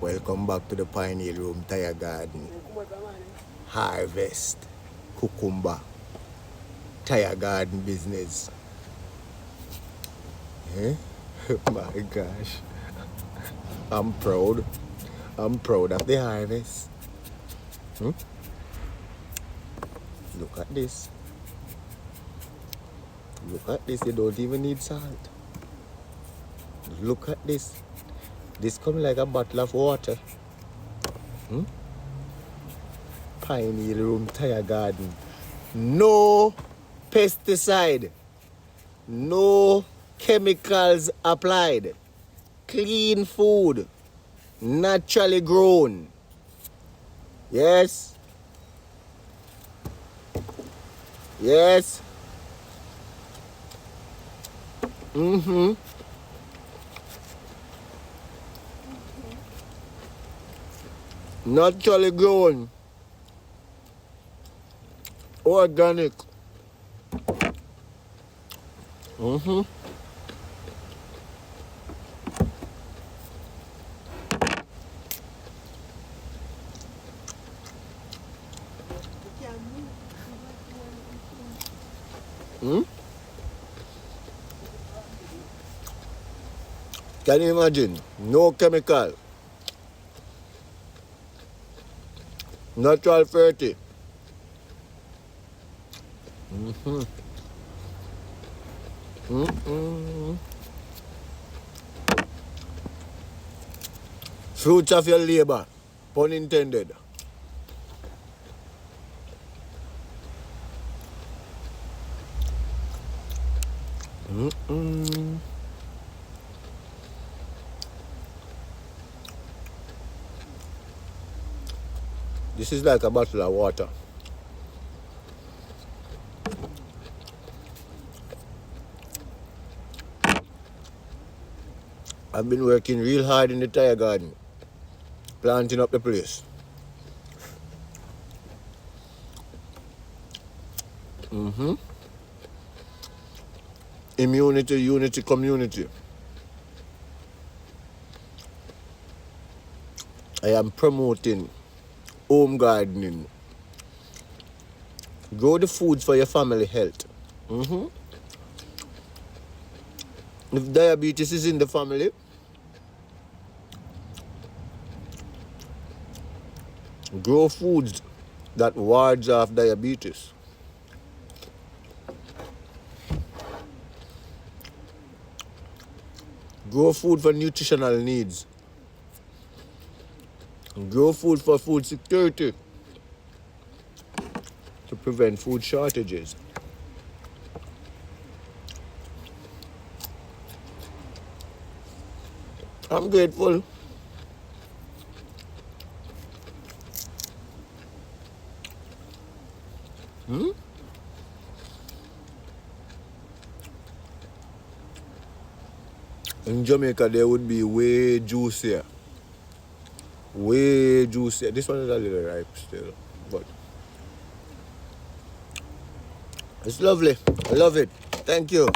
Welcome back to the Pineal Room Tire Garden. Harvest, cucumber, tire garden business. Eh? My gosh. I'm proud. I'm proud of the harvest. Look at this. Look at this. You don't even need salt. Look at this. This comes like a bottle of water. Pineal Room Tire Garden. No pesticide. No chemicals applied. Clean food. Naturally grown. Yes. Yes. Naturally grown. Organic. Can you imagine? No chemical. Natural 30. Fruits of your labor. Pun intended. This is like a bottle of water. I've been working real hard in the tire garden, planting up the place. Immunity, unity, community. I am promoting home gardening. Grow the foods for your family health. If diabetes is in the family, grow foods that wards off diabetes. Grow food for nutritional needs. Grow food for food security to prevent food shortages. I'm grateful. In Jamaica, they would be way juicier. Way juicier. This one is a little ripe still, but it's lovely. I love it. Thank you.